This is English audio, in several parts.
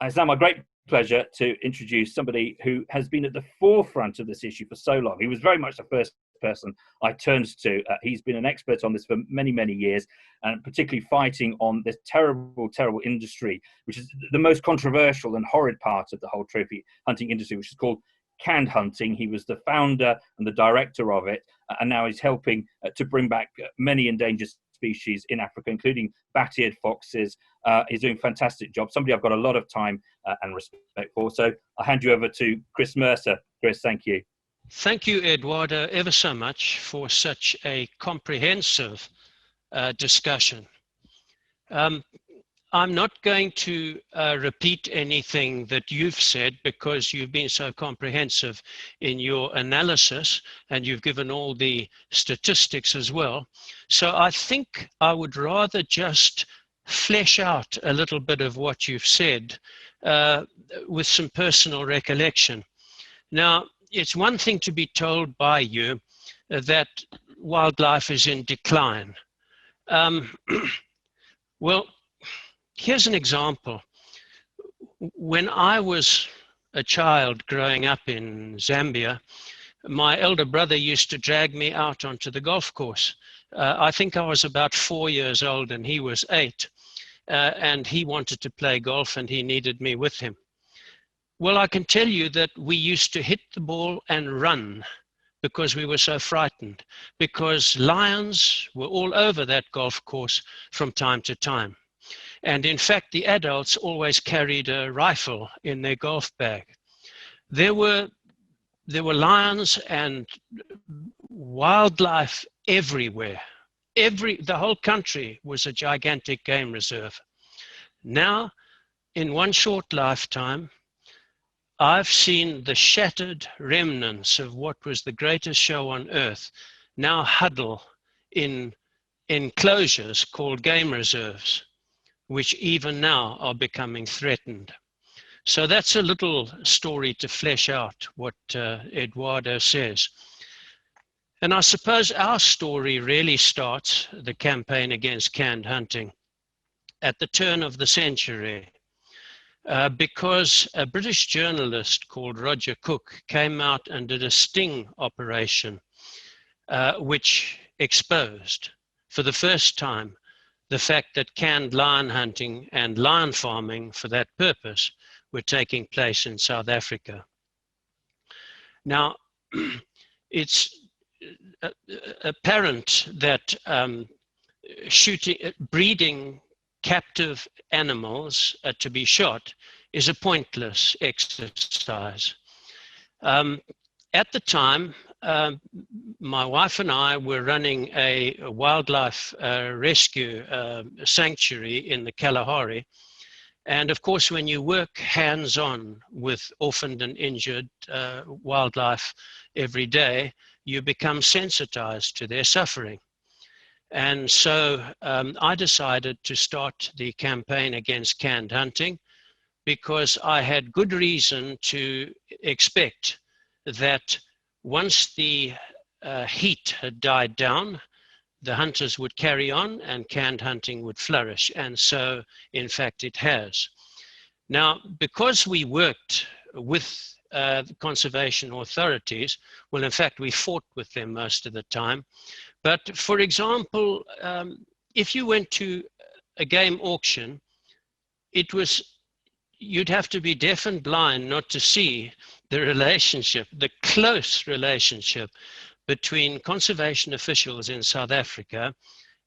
It's now my great pleasure to introduce somebody who has been at the forefront of this issue for so long. He was very much the first person I turned to. He's been an expert on this for many, many years, and particularly fighting on this terrible, terrible industry, which is the most controversial and horrid part of the whole trophy hunting industry, which is called canned hunting. He was the founder and the director of it, and now he's helping to bring back many endangered species in Africa, including bat-eared foxes. He's doing a fantastic job, somebody I've got a lot of time and respect for. So I'll hand you over to Chris Mercer. Chris, thank you. Thank you, Eduardo, ever so much for such a comprehensive discussion. I'm not going to repeat anything that you've said because you've been so comprehensive in your analysis and you've given all the statistics as well. So I think I would rather just flesh out a little bit of what you've said with some personal recollection. Now, it's one thing to be told by you that wildlife is in decline. Well, here's an example. When I was a child growing up in Zambia, my elder brother used to drag me out onto the golf course. I think I was about 4 years old and he was 8. And he wanted to play golf and he needed me with him. Well, I can tell you that we used to hit the ball and run because we were so frightened, because lions were all over that golf course from time to time. And in fact, the adults always carried a rifle in their golf bag. There were lions and wildlife everywhere. The whole country was a gigantic game reserve. Now, in one short lifetime, I've seen the shattered remnants of what was the greatest show on earth now huddle in enclosures called game reserves, which even now are becoming threatened. So that's a little story to flesh out what Eduardo says. And I suppose our story really starts, the campaign against canned hunting, at the turn of the century. Because a British journalist called Roger Cook came out and did a sting operation, which exposed for the first time the fact that canned lion hunting and lion farming for that purpose were taking place in South Africa. Now, it's apparent that breeding captive animals to be shot is a pointless exercise. At the time, my wife and I were running a wildlife rescue sanctuary in the Kalahari. And of course, when you work hands-on with orphaned and injured wildlife every day, you become sensitized to their suffering. And so I decided to start the campaign against canned hunting because I had good reason to expect that once the heat had died down, the hunters would carry on and canned hunting would flourish. And so, in fact, it has. Now, because we worked with the conservation authorities, well, in fact, we fought with them most of the time. But for example, if you went to a game auction, you'd have to be deaf and blind not to see the relationship, the close relationship between conservation officials in South Africa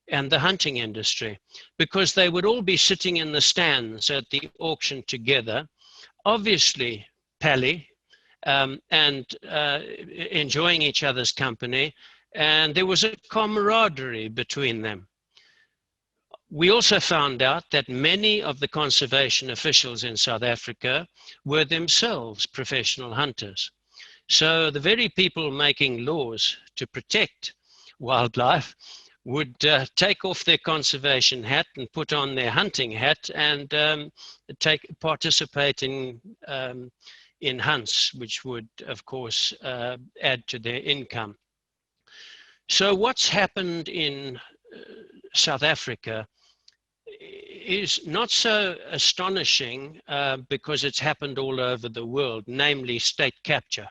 and the hunting industry, because they would all be sitting in the stands at the auction together, obviously pally, and enjoying each other's company. And there was a camaraderie between them. We also found out that many of the conservation officials in South Africa were themselves professional hunters. So the very people making laws to protect wildlife would take off their conservation hat and put on their hunting hat and participate in hunts, which would, of course, add to their income. So what's happened in South Africa is not so astonishing because it's happened all over the world, namely state capture.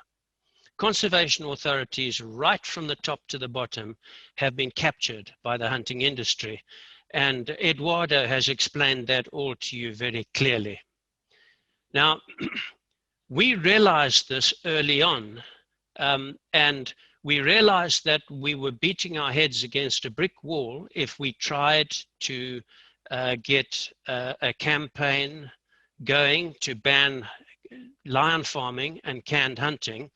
Conservation authorities, right from the top to the bottom, have been captured by the hunting industry. And Eduardo has explained that all to you very clearly. Now, we realized this early on, and we realized that we were beating our heads against a brick wall if we tried to get a campaign going to ban lion farming and canned hunting.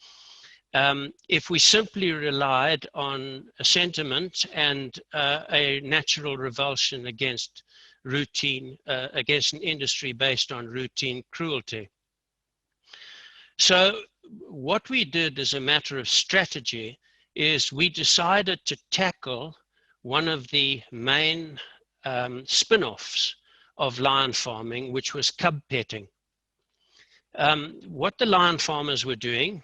If we simply relied on a sentiment and a natural revulsion against against an industry based on routine cruelty. So what we did as a matter of strategy is we decided to tackle one of the main spin-offs of lion farming, which was cub petting. What the lion farmers were doing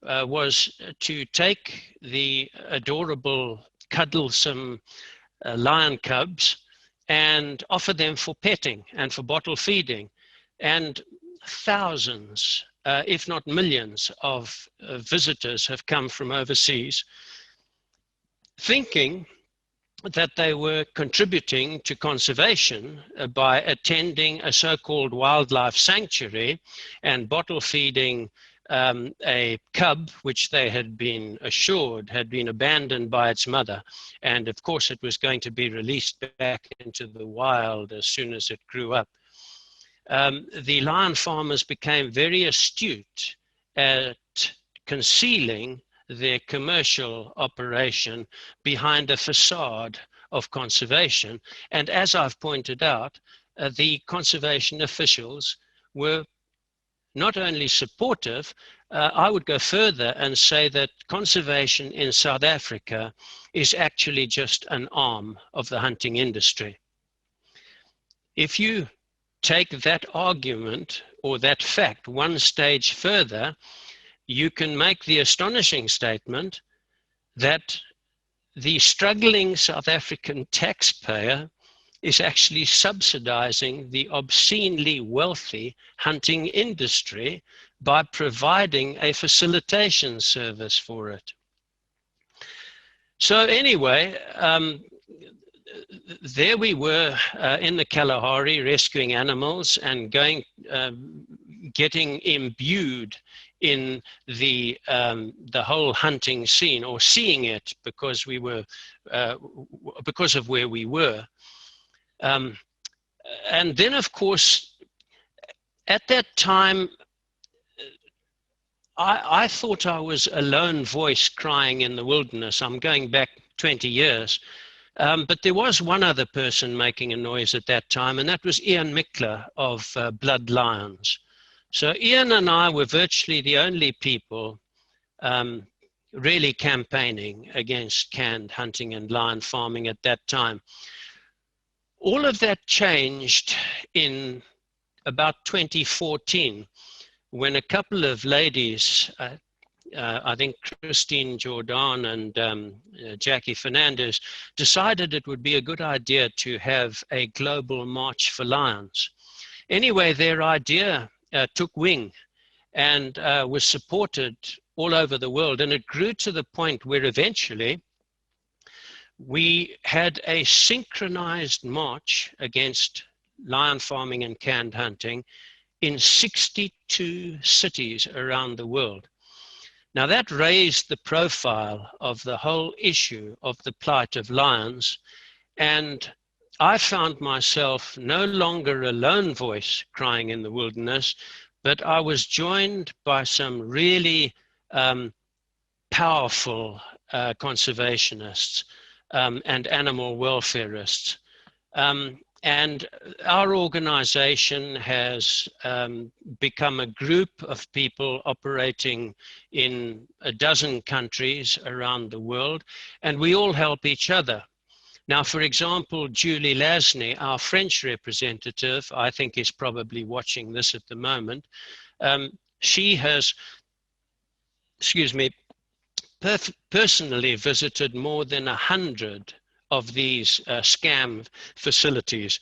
was to take the adorable, cuddlesome lion cubs and offer them for petting and for bottle feeding. And thousands, if not millions, of visitors have come from overseas thinking that they were contributing to conservation by attending a so-called wildlife sanctuary and bottle feeding a cub, which they had been assured had been abandoned by its mother. And of course, it was going to be released back into the wild as soon as it grew up. The lion farmers became very astute at concealing their commercial operation behind a facade of conservation. And as I've pointed out, the conservation officials were not only supportive, I would go further and say that conservation in South Africa is actually just an arm of the hunting industry. If you take that argument or that fact one stage further, you can make the astonishing statement that the struggling South African taxpayer is actually subsidizing the obscenely wealthy hunting industry by providing a facilitation service for it. So anyway, there we were in the Kalahari rescuing animals and getting imbued in the whole hunting scene, or seeing it because we were because of where we were. And then, of course, at that time, I thought I was a lone voice crying in the wilderness. I'm going back 20 years. But there was one other person making a noise at that time, and that was Ian Mickler of Blood Lions. So Ian and I were virtually the only people really campaigning against canned hunting and lion farming at that time. All of that changed in about 2014, when a couple of ladies, I think Christine Jordan and Jackie Fernandez, decided it would be a good idea to have a global march for lions. Anyway, their idea took wing and was supported all over the world. And it grew to the point where eventually we had a synchronized march against lion farming and canned hunting in 62 cities around the world. Now that raised the profile of the whole issue of the plight of lions, and I found myself no longer a lone voice crying in the wilderness, but I was joined by some really powerful conservationists and animal welfareists. And our organization has become a group of people operating in a dozen countries around the world, and we all help each other. Now, for example, Julie Lasny, our French representative, I think is probably watching this at the moment. She has, personally visited more than 100 of these scam facilities.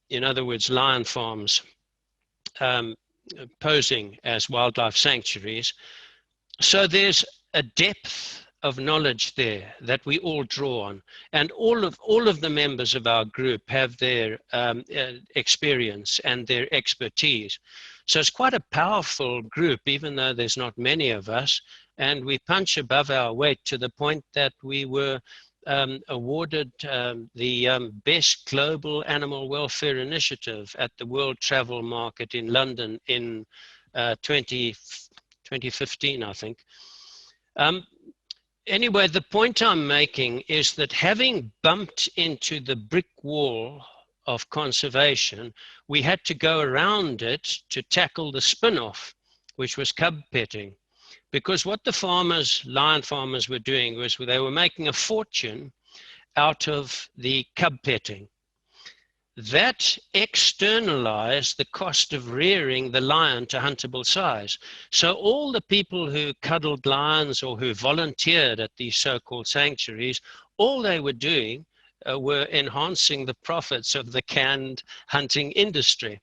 in other words, lion farms, posing as wildlife sanctuaries. So there's a depth of knowledge there that we all draw on, and all of the members of our group have their experience and their expertise. So it's quite a powerful group, even though there's not many of us, and we punch above our weight to the point that we were awarded the Best Global Animal Welfare Initiative at the World Travel Market in London in 2015, I think. Anyway, the point I'm making is that having bumped into the brick wall of conservation, we had to go around it to tackle the spin-off, which was cub petting. Because what the farmers, lion farmers, were doing was they were making a fortune out of the cub petting. That externalized the cost of rearing the lion to huntable size. So all the people who cuddled lions or who volunteered at these so-called sanctuaries, all they were doing were enhancing the profits of the canned hunting industry.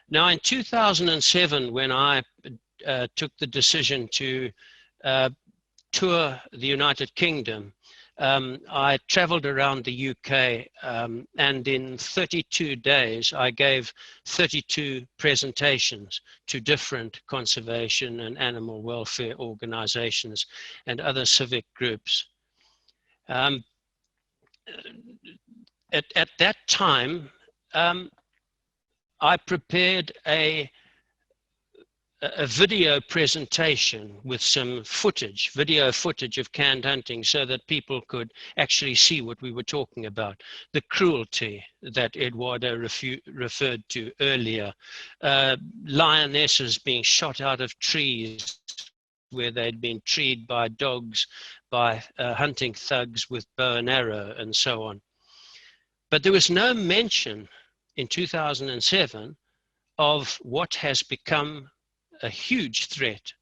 Now, in 2007, when I took the decision to tour the United Kingdom, I traveled around the UK, and in 32 days, I gave 32 presentations to different conservation and animal welfare organizations and other civic groups. At that time, I prepared a video presentation with some footage, video footage of canned hunting, so that people could actually see what we were talking about. The cruelty that Eduardo referred to earlier, lionesses being shot out of trees where they'd been treed by dogs, by hunting thugs with bow and arrow, and so on. But there was no mention in 2007 of what has become a huge threat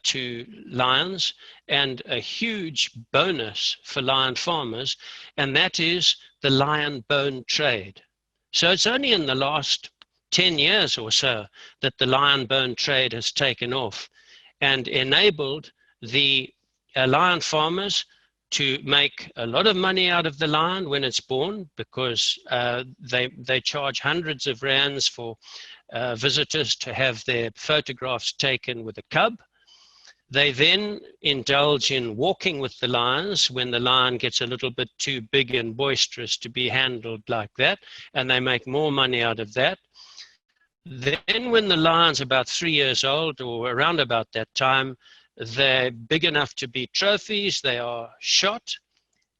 to lions and a huge bonus for lion farmers, and that is the lion bone trade. So it's only in the last 10 years or so that the lion bone trade has taken off and enabled the lion farmers to make a lot of money out of the lion when it's born, because they charge hundreds of rands for visitors to have their photographs taken with a cub. They then indulge in walking with the lions when the lion gets a little bit too big and boisterous to be handled like that, and they make more money out of that. Then when the lion's about 3 years old, or around about that time, they're big enough to be trophies, they are shot,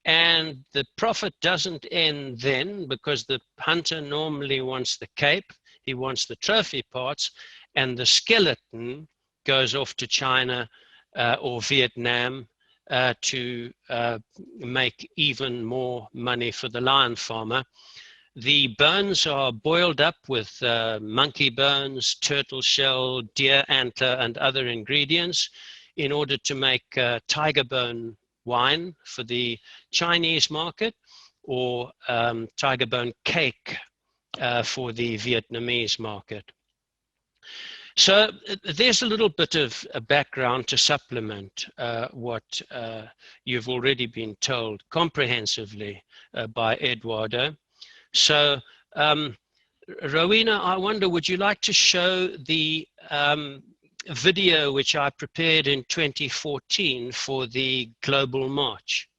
and the profit doesn't end then, because the hunter normally wants the cape, he wants the trophy parts, and the skeleton goes off to China or Vietnam to make even more money for the lion farmer. The bones are boiled up with monkey bones, turtle shell, deer antler, and other ingredients in order to make tiger bone wine for the Chinese market, or tiger bone cake for the Vietnamese market. So there's a little bit of a background to supplement what you've already been told comprehensively by Eduardo. So Rowena, I wonder, would you like to show the video which I prepared in 2014 for the Global March?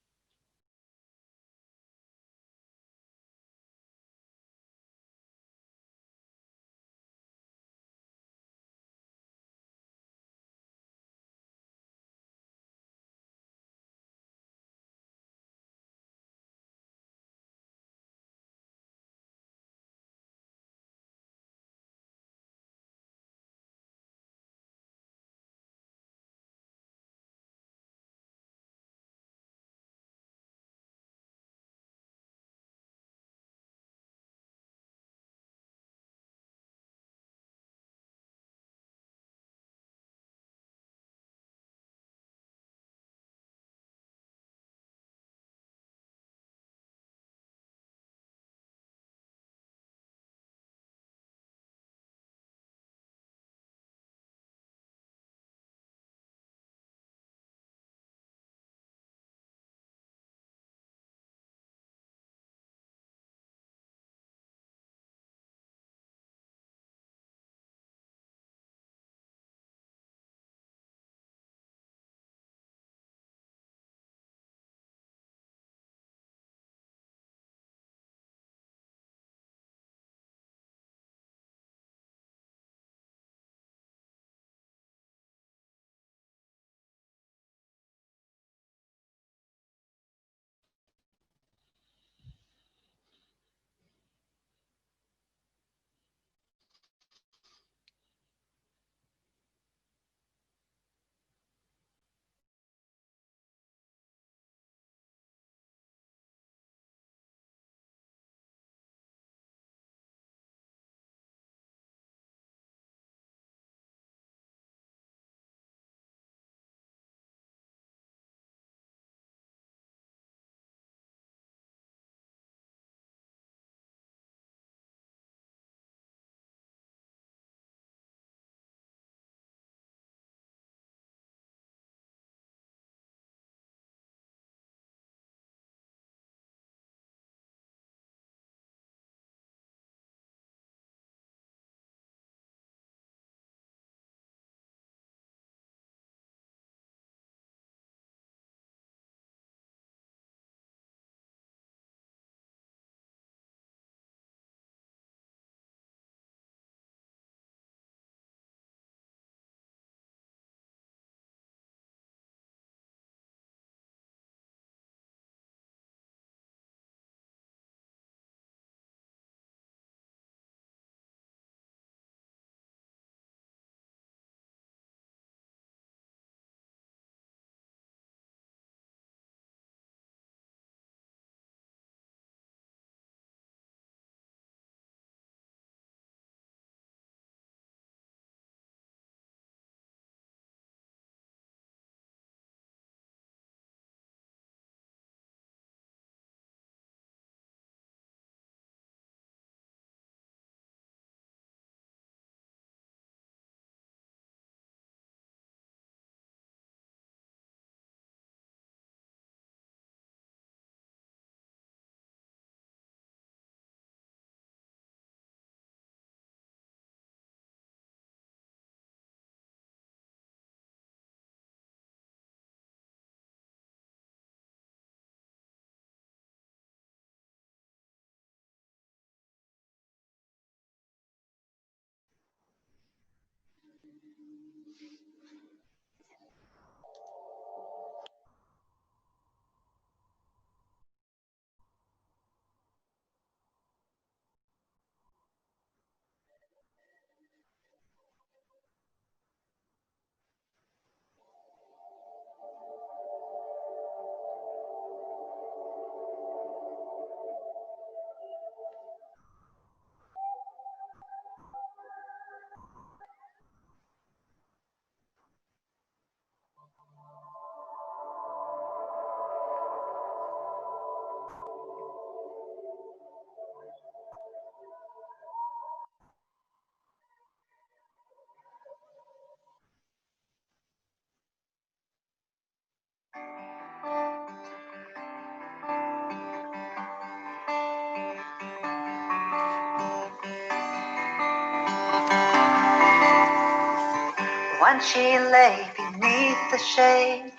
Once she lay beneath the shade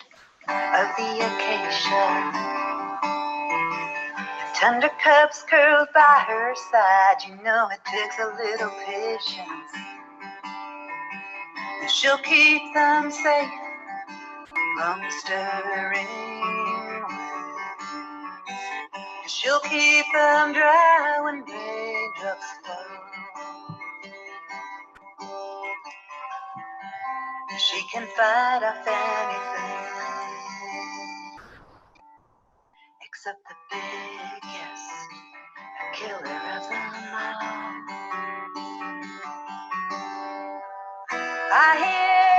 of the acacia, tender cups curled by her side. You know it takes a little patience, and she'll keep them safe from stirring. And she'll keep them dry when raindrops fall. She can fight off anything except the biggest killer of them all. I hear